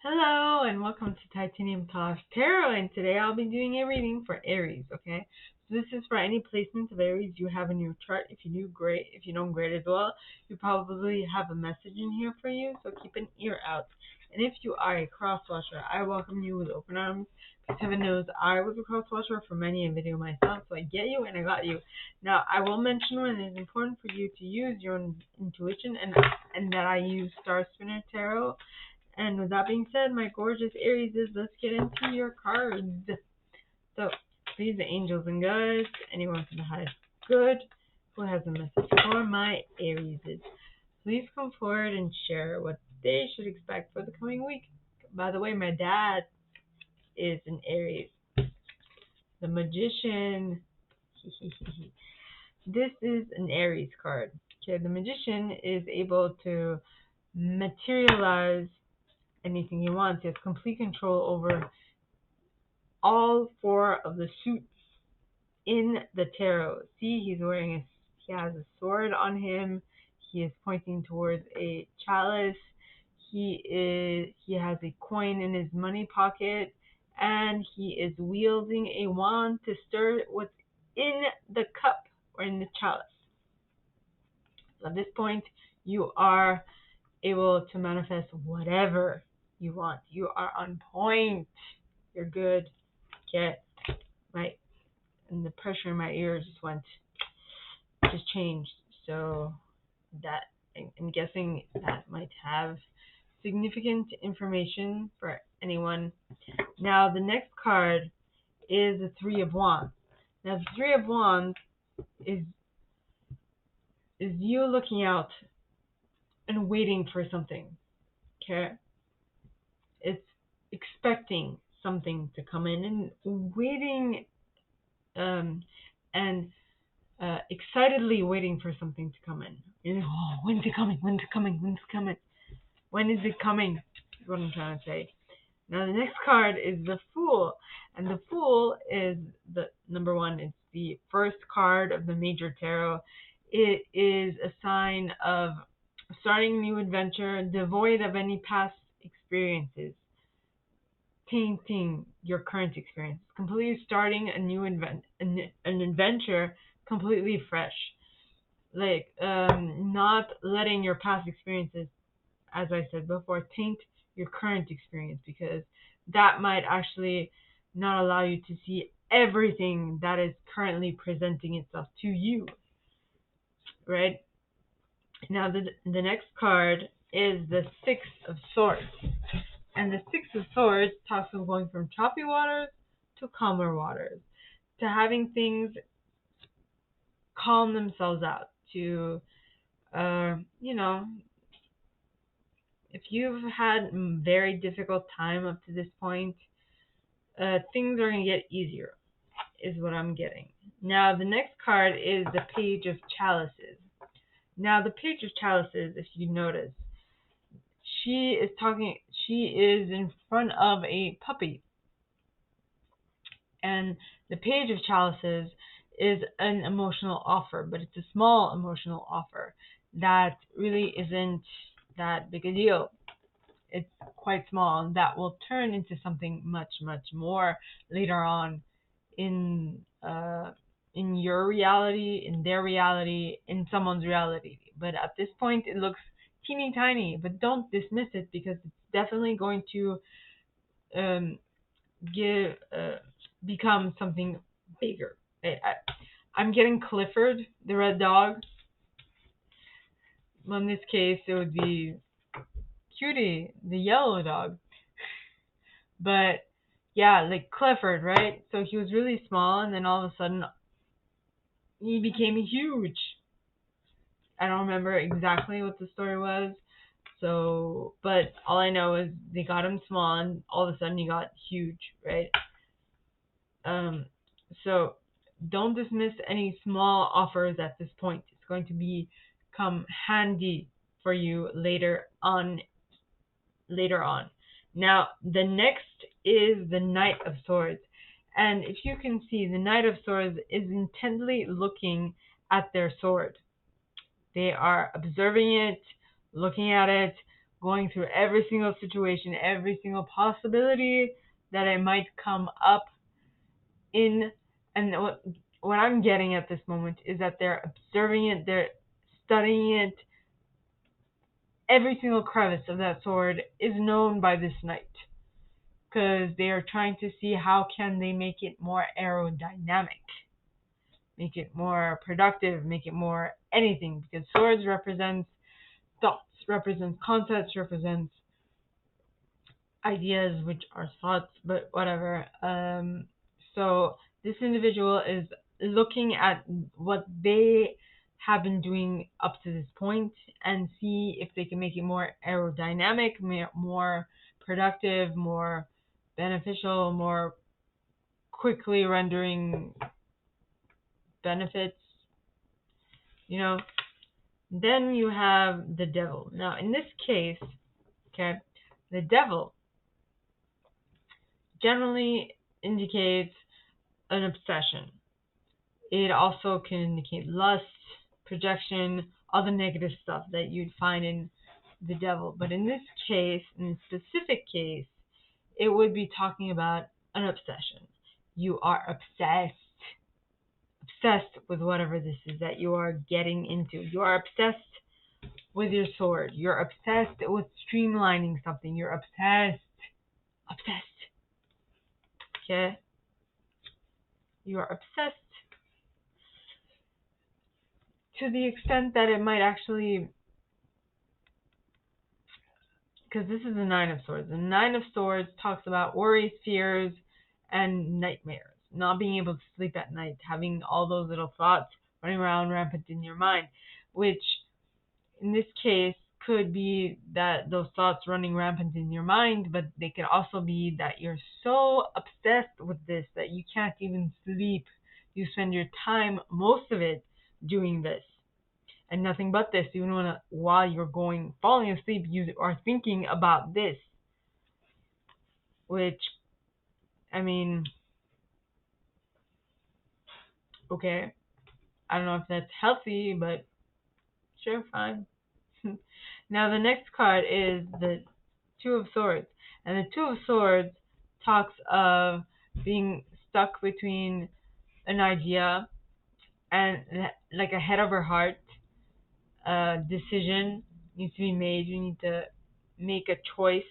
Hello and welcome to Titanium Talks Tarot, and today I'll be doing a reading for Aries, okay? So this is for any placements of Aries you have in your chart. If you do, great. If you don't, great as well. You probably have a message in here for you, so keep an ear out. And if you are a cross-watcher, I welcome you with open arms, because heaven knows I was a cross-watcher for many a video myself, so I get you and I got you. Now, I will mention when it is important for you to use your intuition and that I use Star Spinner Tarot. And with that being said, my gorgeous Aries, let's get into your cards. So, please, the angels and guides, anyone from the highest good who has a message for my Aries, please come forward and share what they should expect for the coming week. By the way, my dad is an Aries, the Magician. This is an Aries card. Okay, the Magician is able to materialize anything he wants. He has complete control over all four of the suits in the tarot. See, he has a sword on him. He is pointing towards a chalice. He has a coin in his money pocket, and he is wielding a wand to stir what's in the cup or in the chalice. At this point, you are able to manifest whatever you want. You are on point. You're good. Okay. And the pressure in my ears just changed. So that, I'm guessing that might have significant information for anyone. Now the next card is the Three of Wands. Now the Three of Wands is you looking out and waiting for something. Okay? It's expecting something to come in and waiting and excitedly waiting for something to come in. Oh, when's it coming? When's it coming? When's it coming? When is it coming? Is what I'm trying to say. Now the next card is the Fool, and the Fool is the number one. It's the first card of the Major Tarot. It is a sign of starting a new adventure, devoid of any past experiences, tainting your current experience, completely starting a new an adventure completely fresh, like not letting your past experiences, as I said before, taint your current experience, because that might actually not allow you to see everything that is currently presenting itself to you, right? Now the next card is the Six of Swords. And the Six of Swords talks of going from choppy waters to calmer waters, to having things calm themselves out, to, if you've had a very difficult time up to this point, things are going to get easier, is what I'm getting. Now, the next card is the Page of Chalices. Now, the Page of Chalices, if you notice, she is in front of a puppy. And the Page of Chalices is an emotional offer, but it's a small emotional offer that really isn't that big a deal. It's quite small, and that will turn into something much, much more later on in your reality, in their reality, in someone's reality. But at this point, it looks teeny tiny, but don't dismiss it, because it's definitely going to become something bigger. I'm getting Clifford, the red dog. Well, in this case, it would be Cutie, the yellow dog. But yeah, like Clifford, right? So he was really small, and then all of a sudden, he became huge. I don't remember exactly what the story was. So, but all I know is they got him small, and all of a sudden he got huge, right? So don't dismiss any small offers at this point. It's going to become handy for you later on. Now, the next is the Knight of Swords. And if you can see, the Knight of Swords is intently looking at their sword. They are observing it, looking at it, going through every single situation, every single possibility that it might come up in. And what I'm getting at this moment is that they're observing it, they're studying it. Every single crevice of that sword is known by this knight, because they are trying to see how can they make it more aerodynamic, make it more productive, make it more anything, because swords represents thoughts, represents concepts, represents ideas, which are thoughts, but whatever. So this individual is looking at what they have been doing up to this point and see if they can make it more aerodynamic, more productive, more beneficial, more quickly rendering benefits, you know. Then you have the devil. Now, in this case, okay, the devil generally indicates an obsession. It also can indicate lust, projection, all the negative stuff that you'd find in the devil. But in this case, in this specific case, it would be talking about an obsession. You are obsessed with whatever this is that you are getting into. You are obsessed with your sword. You're obsessed with streamlining something. You're obsessed. Okay? You are obsessed to the extent that it might actually, because this is the Nine of Swords. The Nine of Swords talks about worries, fears, and nightmares. Not being able to sleep at night, having all those little thoughts running around rampant in your mind, which in this case could be that those thoughts running rampant in your mind, but they could also be that you're so obsessed with this that you can't even sleep. You spend your time, most of it, doing this and nothing but this. Even while you're falling asleep, you are thinking about this, which, I mean, okay, I don't know if that's healthy, but sure, fine. Now the next card is the Two of Swords. And the Two of Swords talks of being stuck between an idea and like a head over heart decision needs to be made. You need to make a choice.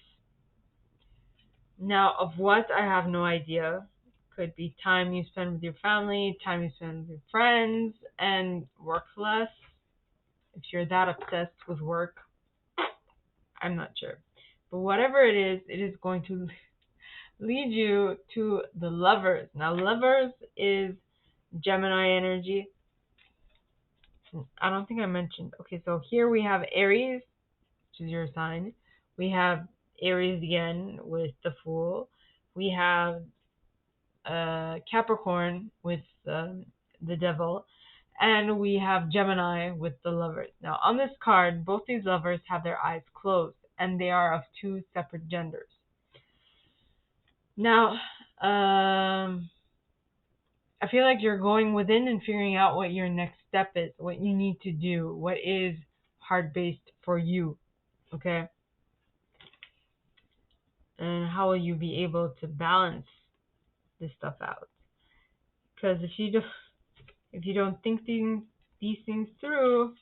Now, of what, I have no idea. Could be time you spend with your family, time you spend with your friends, and work less. If you're that obsessed with work, I'm not sure. But whatever it is going to lead you to the Lovers. Now, Lovers is Gemini energy. I don't think I mentioned. Okay, so here we have Aries, which is your sign. We have Aries again with the Fool. We have Capricorn with the Devil. And we have Gemini with the Lovers. Now, on this card, both these lovers have their eyes closed, and they are of two separate genders. Now, I feel like you're going within and figuring out what your next step is, what you need to do, what is heart-based for you, okay? And how will you be able to balance this stuff out? Because if you don't think these things through,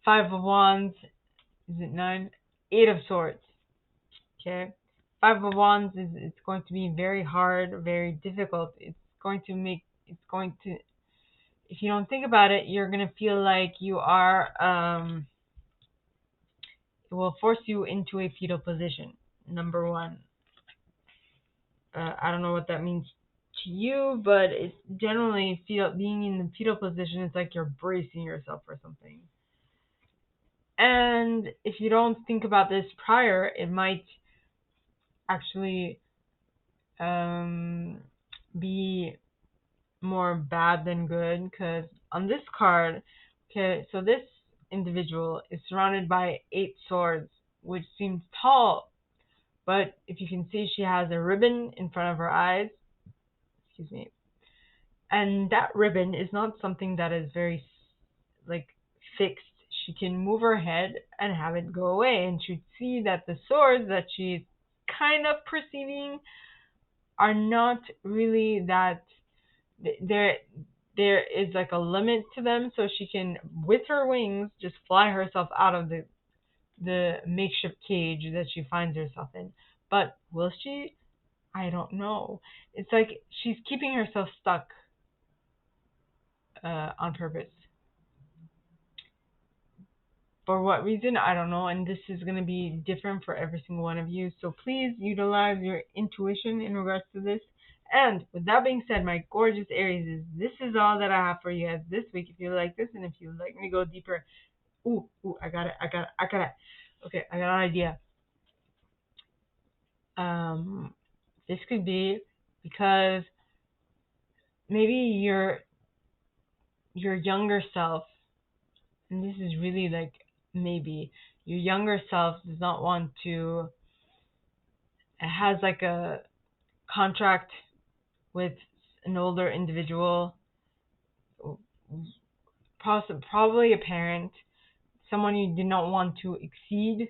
Five of Wands, is it 9? 8 of Swords, okay? Five of Wands it's going to be very hard, very difficult. It's going to, if you don't think about it, you're going to feel like you are, it will force you into a fetal position, number one. I don't know what that means to you, but it's generally being in the fetal position is like you're bracing yourself for something. And if you don't think about this prior, it might actually be more bad than good, because on this card, okay, so this individual is surrounded by 8 swords, which seems tall, but if you can see, she has a ribbon in front of her eyes, excuse me, and that ribbon is not something that is very like fixed. she can move her head and have it go away, and she'd see that the swords that she's kind of perceiving are not really that, there is like a limit to them, so she can, with her wings, just fly herself out of the makeshift cage that she finds herself in. But will she? I don't know. It's like she's keeping herself stuck on purpose. For what reason, I don't know, and this is going to be different for every single one of you. So please utilize your intuition in regards to this. And with that being said, my gorgeous Aries, this is all that I have for you guys this week. If you like this, and if you like me to go deeper, I got it. Okay, I got an idea. This could be because maybe your younger self, and this is really like maybe your younger self does not want to, it has like a contract with an older individual, probably a parent, someone you do not want to exceed,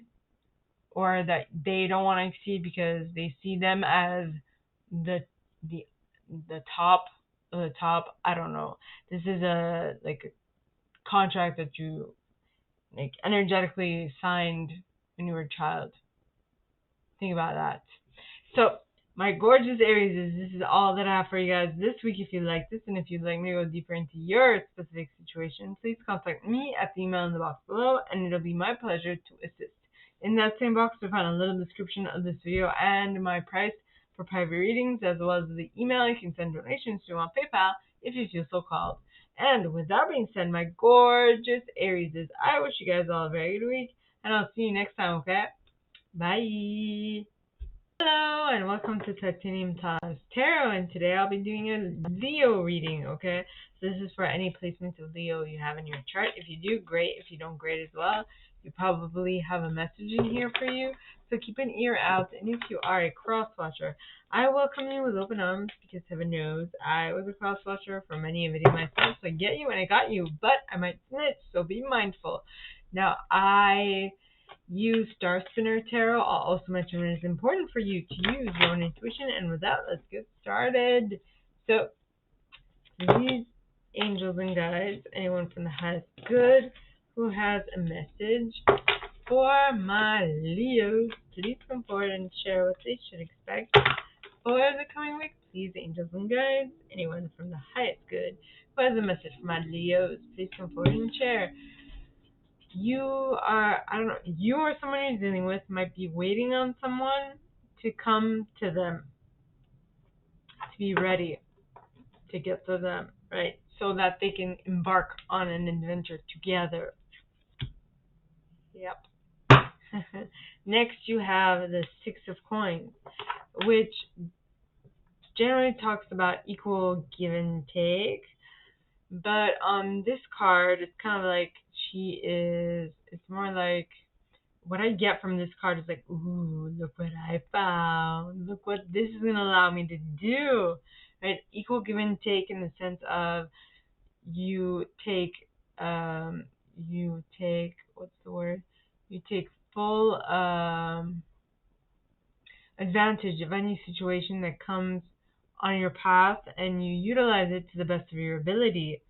or that they don't want to exceed because they see them as the the top of the top. I don't know. This is a contract that you like energetically signed when you were a child. Think about that. So, my gorgeous Aries, this is all that I have for you guys this week. If you like this, and if you'd like me to go deeper into your specific situation, please contact me at the email in the box below, and it'll be my pleasure to assist. In that same box, you'll find a little description of this video and my price for private readings, as well as the email you can send donations to on PayPal if you feel so called. And with that being said, my gorgeous Aries, I wish you guys all a very good week, and I'll see you next time, okay? Bye! Hello and welcome to Titanium Tarot, and today I'll be doing a Leo reading, okay? So this is for any placements of Leo you have in your chart. If you do, great. If you don't, great as well. You probably have a message in here for you, so keep an ear out. And if you are a cross watcher, I welcome you with open arms, because heaven knows I was a cross watcher for many a video myself, so I get you and I got you, but I might snitch, so be mindful. Now, I use Star Spinner Tarot. I'll also mention when it's important for you to use your own intuition. And with that, let's get started. So, these angels and guides, anyone from the highest good who has a message for my Leos, please come forward and share what they should expect for the coming week. Please, angels and guides, anyone from the highest good who has a message for my Leos, please come forward and share. You or someone you're dealing with might be waiting on someone to come to them, to be ready to get to them, right? So that they can embark on an adventure together. Yep. Next, you have the Six of Coins, which generally talks about equal give and take. But on this card, it's kind of like it's more like, what I get from this card is like, ooh, look what I found. Look what this is going to allow me to do. Right? Equal give and take in the sense of you take, what's the word? You take full advantage of any situation that comes on your path, and you utilize it to the best of your ability.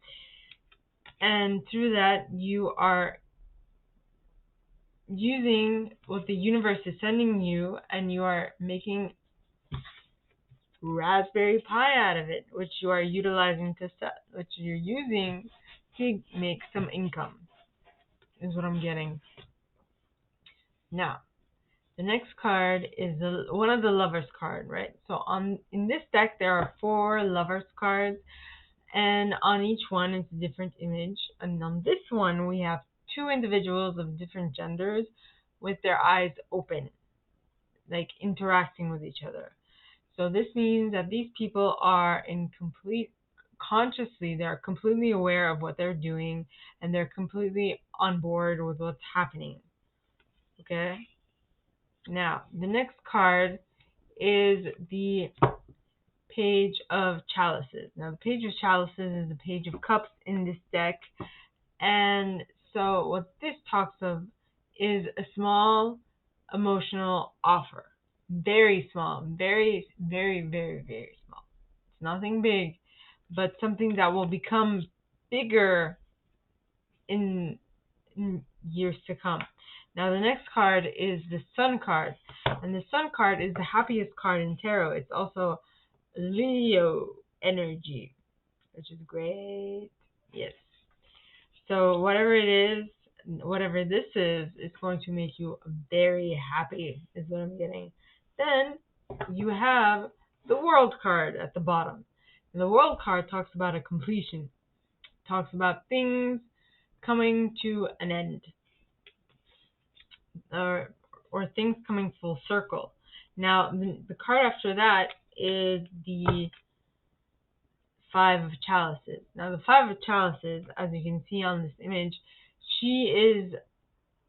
And through that, you are using what the universe is sending you, and you are making Raspberry Pi out of it, which you are utilizing which you're using to make some income, is what I'm getting. Now, the next card is one of the Lovers card, right? So in this deck, there are 4 Lovers cards, and on each one is a different image. And on this one, we have 2 individuals of different genders with their eyes open, like interacting with each other. So this means that these people are consciously, they're completely aware of what they're doing, and they're completely on board with what's happening. Okay? Now, the next card is the Page of Chalices. Now, the Page of Chalices is the Page of Cups in this deck, and So what this talks of is a small emotional offer. Very small, very, very, very, very small. It's nothing big, but something that will become bigger in years to come. Now the next card is the Sun card, and the Sun card is the happiest card in tarot. It's also Leo energy, which is great. Yes. So whatever it is, whatever this is, it's going to make you very happy, is what I'm getting. Then you have the World card at the bottom. And the World card talks about a completion. It talks about things coming to an end, or things coming full circle. Now the card after that is the Five of Chalices. Now the Five of Chalices, as you can see on this image, she is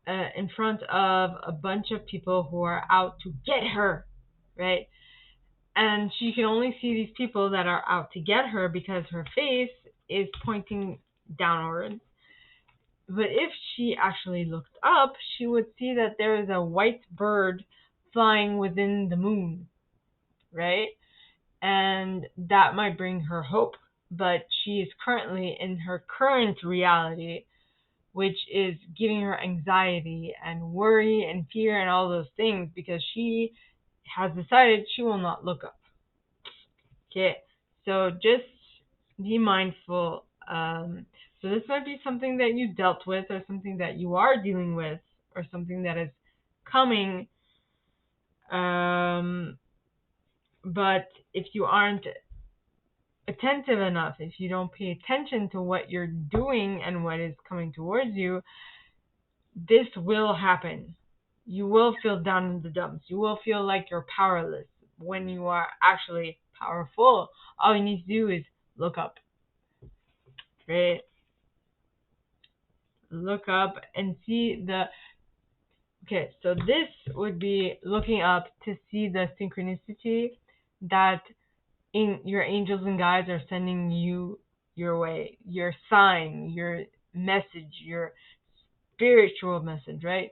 in front of a bunch of people who are out to get her, right? And she can only see these people that are out to get her because her face is pointing downwards. But if she actually looked up, she would see that there is a white bird flying within the moon, right? And that might bring her hope. But she is currently in her current reality, which is giving her anxiety and worry and fear and all those things because she has decided she will not look up. Okay, so just be mindful. So this might be something that you dealt with, or something that you are dealing with, or something that is coming. But if you aren't attentive enough, if you don't pay attention to what you're doing and what is coming towards you, this will happen. You will feel down in the dumps. You will feel like you're powerless when you are actually powerful. All you need to do is look up, right? Look up and see the... Okay, so this would be looking up to see the synchronicity that your angels and guides are sending you your way, your sign, your message, your spiritual message, right?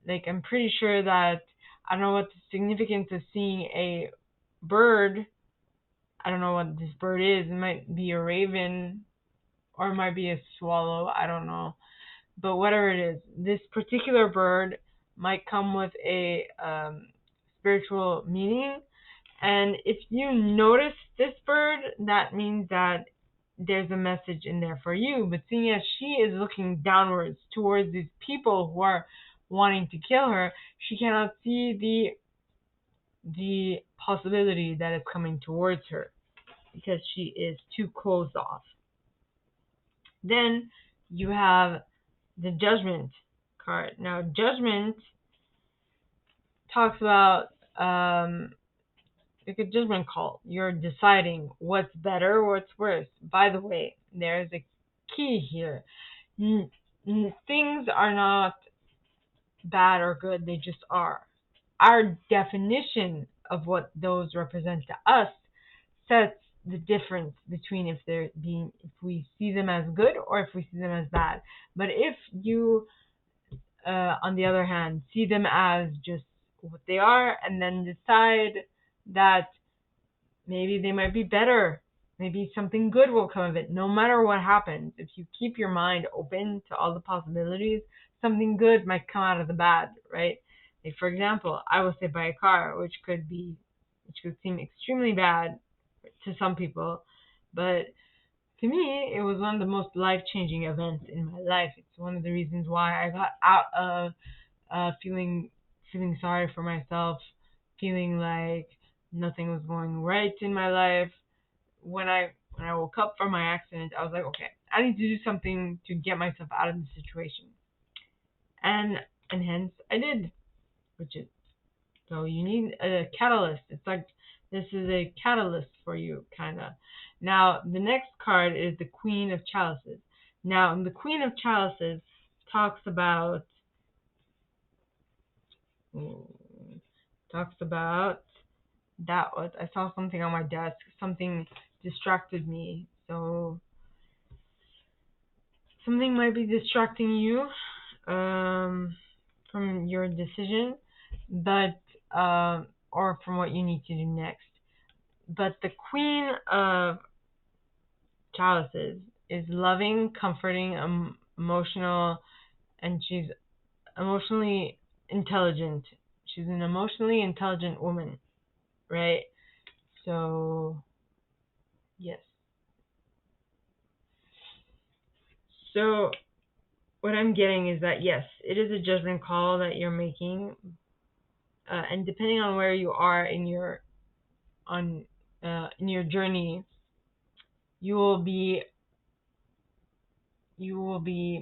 Like, I'm pretty sure that, I don't know what the significance of seeing a bird. I don't know what this bird is. It might be a raven, or it might be a swallow. I don't know. But whatever it is, this particular bird might come with a spiritual meaning. And if you notice this bird, that means that there's a message in there for you. But seeing as she is looking downwards towards these people who are wanting to kill her, she cannot see the possibility that is coming towards her because she is too closed off. Then you have the Judgment card. Now, Judgment talks about like a judgment call. You're deciding what's better, what's worse. By the way, there's a key here. Things are not bad or good, they just are. Our definition of what those represent to us sets the difference between if we see them as good or if we see them as bad. But if you, on the other hand, see them as just what they are, and then decide that maybe they might be better, maybe something good will come of it, no matter what happens. If you keep your mind open to all the possibilities, something good might come out of the bad, right? Like, for example, I was hit by a car, which could seem extremely bad to some people, but to me, it was one of the most life-changing events in my life. It's one of the reasons why I got out of feeling sorry for myself, feeling like nothing was going right in my life. When I woke up from my accident, I was like, okay, I need to do something to get myself out of the situation, and hence I did, which is... So you need a catalyst. It's like this is a catalyst for you, kind of. Now, the next card is the Queen of Chalices. Now, the Queen of Chalices talks about that was... I saw something on my desk. Something distracted me. So something might be distracting you from your decision, but or from what you need to do next. But the Queen of Chalices is loving, comforting, emotional, and she's emotionally intelligent. She's an emotionally intelligent woman, right? So, yes. So, what I'm getting is that yes, it is a judgment call that you're making, and depending on where you are in your in your journey, you will be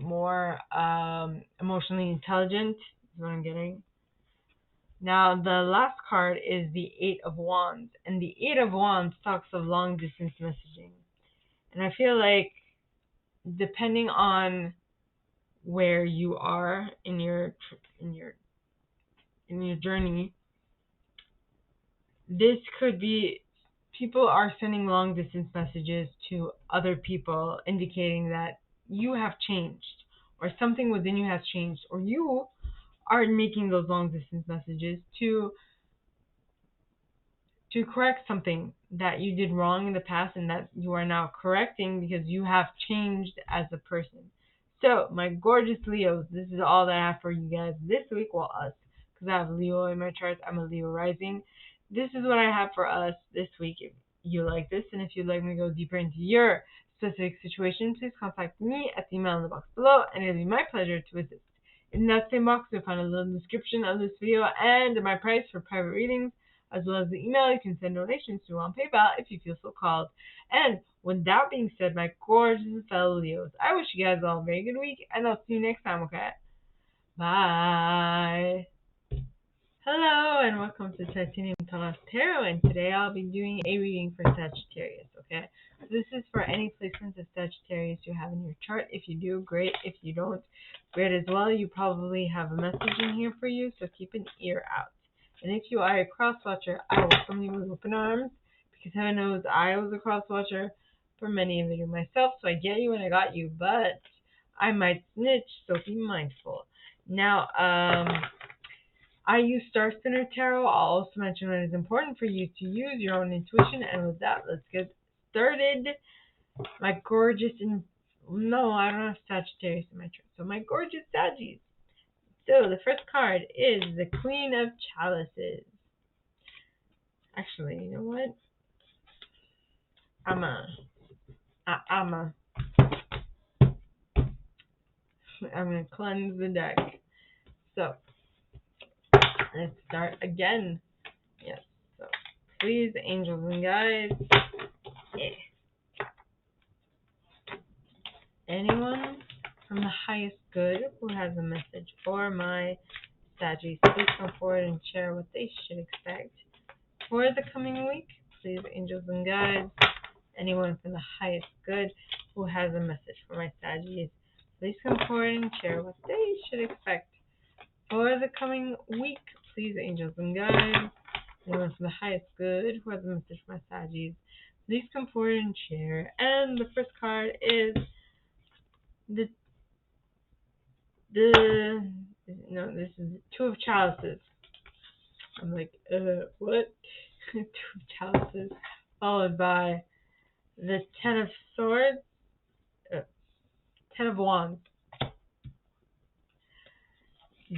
more emotionally intelligent. Is what I'm getting. Now, the last card is the Eight of Wands, and the Eight of Wands talks of long distance messaging. And I feel like depending on where you are in your journey, this could be people are sending long distance messages to other people indicating that you have changed or something within you has changed, or you are making those long distance messages to correct something that you did wrong in the past and that you are now correcting because you have changed as a person. So, my gorgeous Leos, this is all that I have for you guys this week. Well, us, because I have Leo in my chart. I'm a Leo rising. This is what I have for us this week. If you like this, and if you'd like me to go deeper into your specific situation, please contact me at the email in the box below, and it'll be my pleasure to assist. In that same box, you'll find a little description of this video and my price for private readings, as well as the email you can send donations to on PayPal if you feel so called. And with that being said, my gorgeous fellow Leos, I wish you guys all a very good week, and I'll see you next time, okay? Bye! Hello, and welcome to Titanium Tarot, and today I'll be doing a reading for Sagittarius, okay? So this is for any placements of Sagittarius you have in your chart. If you do, great. If you don't, great as well. You probably have a message in here for you, so keep an ear out. And if you are a cross-watcher, I welcome you with open arms, because heaven knows I was a cross-watcher for many of you myself, so I get you and I got you, but I might snitch, so be mindful. Now, I use Star Spinner Tarot. I'll also mention that it's important for you to use your own intuition, and with that, let's get started. My gorgeous, no, I don't have Sagittarius in my chart, so my gorgeous Saggies. So the first card is the Queen of Chalices. Actually, you know what? I'm gonna cleanse the deck. So let's start again. Yes. So please, angels and guides, anyone from the highest good who has a message for my Saggies, please come forward and share what they should expect for the coming week. Please, angels and guides, anyone from the highest good who has a message for my Saggies, please come forward and share what they should expect for the coming week. Please, angels and guides, anyone from the highest good who has a message for my Saggies, please come forward and share. And the first card is the this is Two of Chalices. I'm like, what? Two of Chalices, followed by the Ten of Swords, Ten of Wands,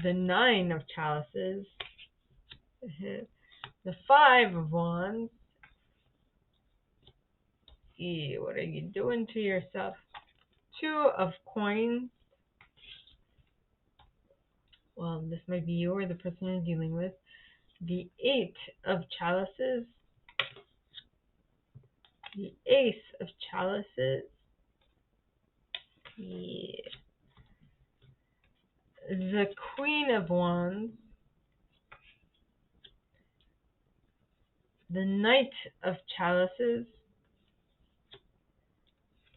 the Nine of Chalices, the Five of Wands. What are you doing to yourself? Two of Coins. Well, this might be you or the person you're dealing with. The Eight of Chalices, the Ace of Chalices, the Queen of Wands, the Knight of Chalices,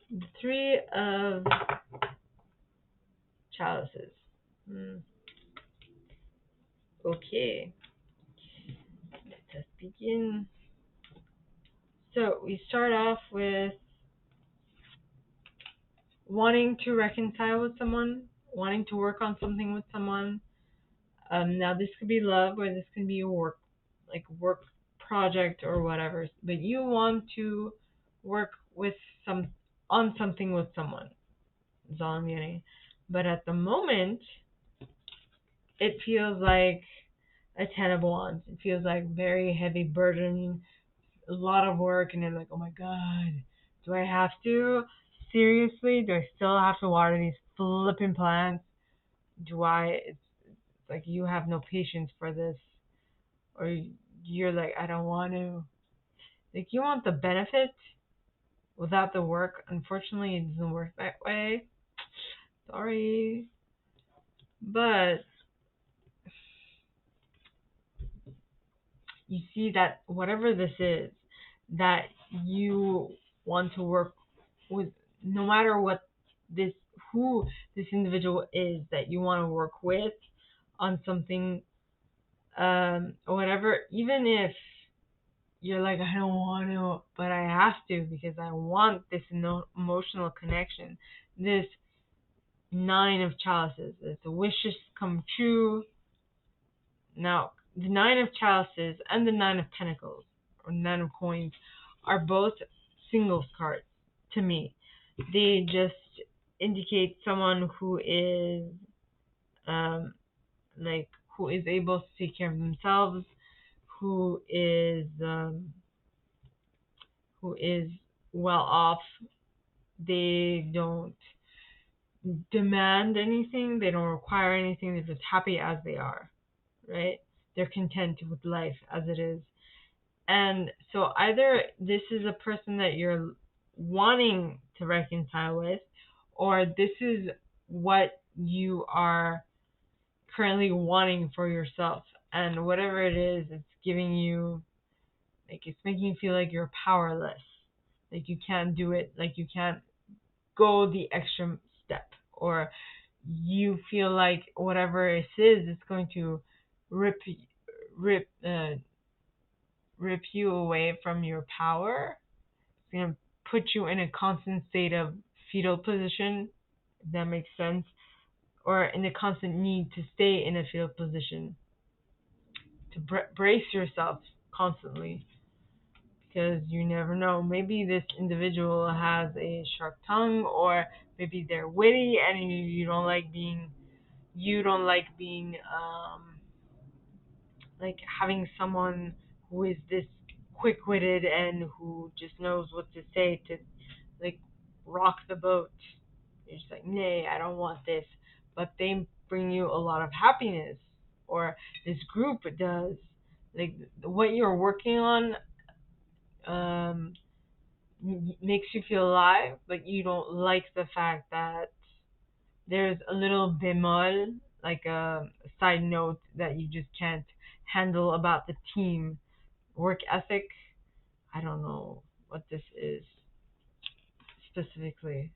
the Three of Chalices. Okay, let us begin. So we start off with wanting to reconcile with someone, wanting to work on something with someone. Now this could be love or this could be a work project or whatever. But you want to work with some on something with someone. Is all I'm getting. But at the moment, it feels like a 10 of Wands. It feels like very heavy burden, a lot of work, and you're like, oh my god, do I have to? Seriously? Do I still have to water these flipping plants? Do I? It's like you have no patience for this, or you're like, I don't want to. Like you want the benefit without the work. Unfortunately, it doesn't work that way. Sorry, but you see that whatever this is that you want to work with, no matter what this who this individual is that you want to work with on something, or whatever, even if you're like, I don't want to, but I have to because I want this emotional connection. This Nine of Chalices, it's a wishes come true. Now, the Nine of Chalices and the Nine of Pentacles, or Nine of Coins, are both singles cards to me. They just indicate someone who is, um, who is able to take care of themselves, who is, who is well off. They don't demand anything. They don't require anything. They're just happy as they are, right? They're content with life as it is. And so either this is a person that you're wanting to reconcile with, or this is what you are currently wanting for yourself. And whatever it is, it's giving you, like, it's making you feel like you're powerless. Like you can't do it, like you can't go the extra step, or you feel like whatever it is, it's going to rip rip uh, rip you away from your power. It's going to put you in a constant state of fetal position, if that makes sense, or in a constant need to stay in a fetal position, to brace yourself constantly, because you never know. Maybe this individual has a sharp tongue, or maybe they're witty, and you don't like being like having someone who is this quick-witted and who just knows what to say to, like, rock the boat. You're just like, nay, I don't want this. But they bring you a lot of happiness, or this group does. Like, what you're working on um, makes you feel alive, but you don't like the fact that there's a little bemol, like a side note that you just can't handle about the team work ethic. I don't know what this is specifically.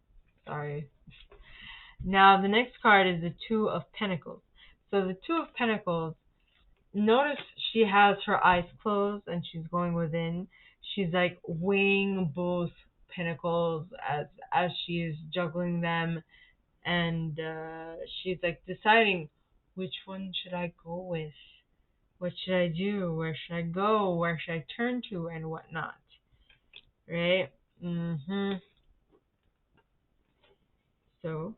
Sorry. Now, the next card is the Two of Pentacles. So the Two of Pentacles, notice she has her eyes closed and she's going within. She's like weighing both pentacles as she is juggling them, and she's like deciding which one should I go with, what should I do, where should I go, where should I turn to, and whatnot, right? So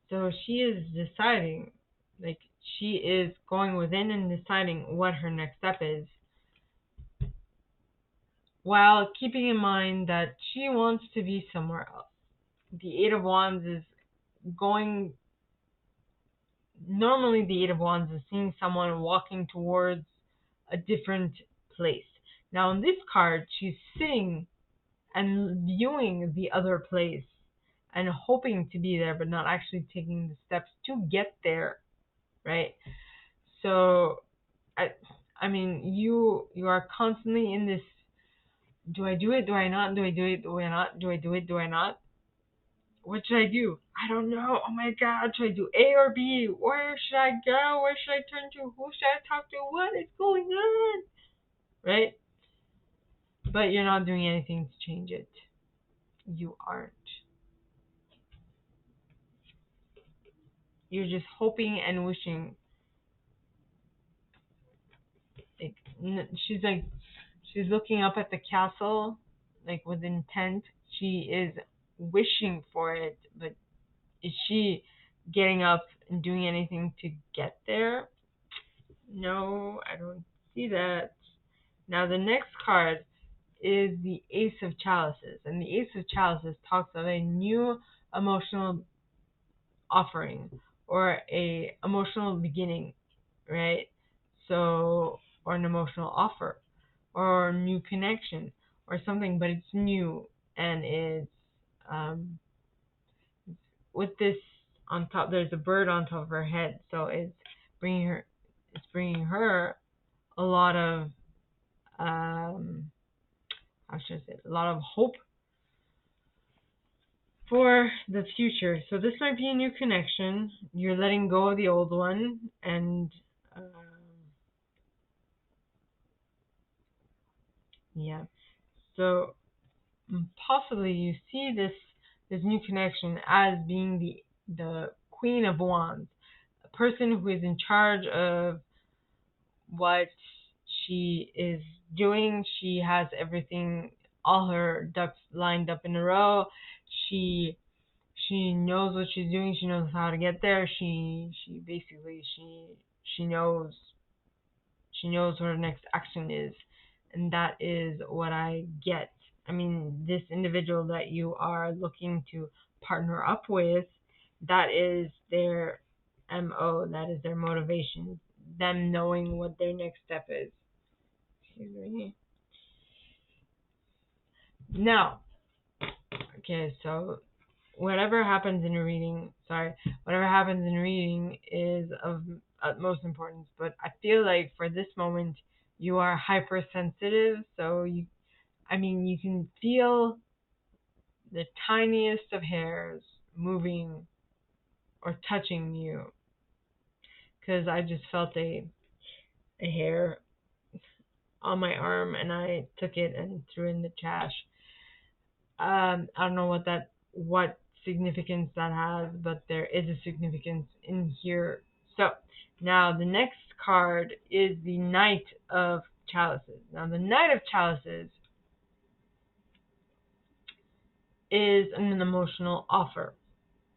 so she is deciding, like, she is going within and deciding what her next step is, while keeping in mind that she wants to be somewhere else. The Eight of Wands is going, normally the Eight of Wands is seeing someone walking towards a different place. Now in this card, she's sitting and viewing the other place and hoping to be there, but not actually taking the steps to get there, right? So, I mean, you are constantly in this. Do I do it? Do I not? Do I do it? Do I not? Do I do it? Do I not? What should I do? I don't know. Oh my God, should I do A or B? Where should I go? Where should I turn to? Who should I talk to? What is going on? Right? But you're not doing anything to change it. you aren't. You're just hoping and wishing. Like, she's looking up at the castle, like with intent. She is wishing for it, but is she getting up and doing anything to get there? No, I don't see that. Now the next card is the Ace of Chalices, and the Ace of Chalices talks of a new emotional offering or a emotional beginning, right? So, or an emotional offer or new connection or something, but it's new and it's um, with this on top. There's a bird on top of her head, so it's bringing her a lot of how should I say it? A lot of hope for the future. So this might be a new connection. You're letting go of the old one, and yeah. So possibly you see this new connection as being the Queen of Wands, a person who is in charge of what she is doing. She has everything, all her ducks lined up in a row. She she knows what she's doing. She knows how to get there. She knows what her next action is, and that is what I get. I mean, this individual that you are looking to partner up with, that is their MO, that is their motivation, them knowing what their next step is. Excuse me. Now, okay, so whatever happens in reading is of utmost importance, but I feel like for this moment you are hypersensitive, so you can feel the tiniest of hairs moving or touching you, because I just felt a hair on my arm and I took it and threw it in the trash. I don't know what significance that has, but there is a significance in here. So now the next card is the Knight of Chalices. Now the Knight of Chalices is an emotional offer,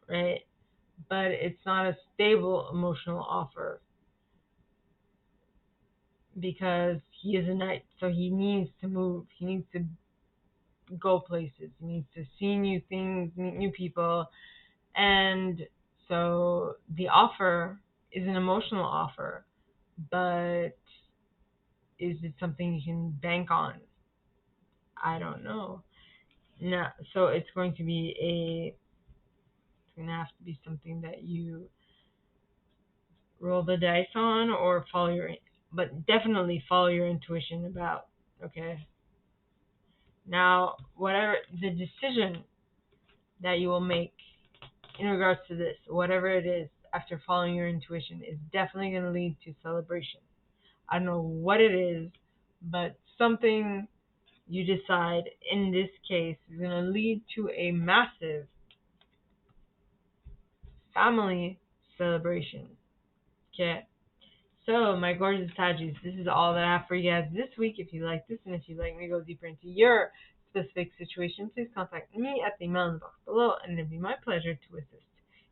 right? But it's not a stable emotional offer because he is a knight, so he needs to move. He needs to go places. He needs to see new things, meet new people. And so the offer is an emotional offer, but is it something you can bank on? I don't know. No, so it's going to have to be something that you roll the dice on or but definitely follow your intuition about, okay? Now, whatever the decision that you will make in regards to this, whatever it is, after following your intuition, is definitely going to lead to celebration. I don't know what it is, but something you decide in this case is going to lead to a massive family celebration. Okay? So, my gorgeous Saggies, this is all that I have for you guys this week. If you like this and if you'd like me to go deeper into your specific situation, please contact me at the email in the box below, and it'd be my pleasure to assist.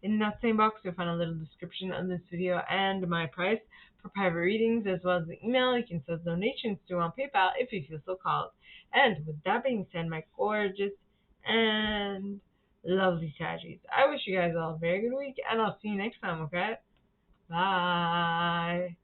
In that same box, you'll find a little description of this video and my price for private readings, as well as the email you can send donations to on PayPal if you feel so called. And with that being said, my gorgeous and lovely Saggies, I wish you guys all a very good week, and I'll see you next time, okay? Bye.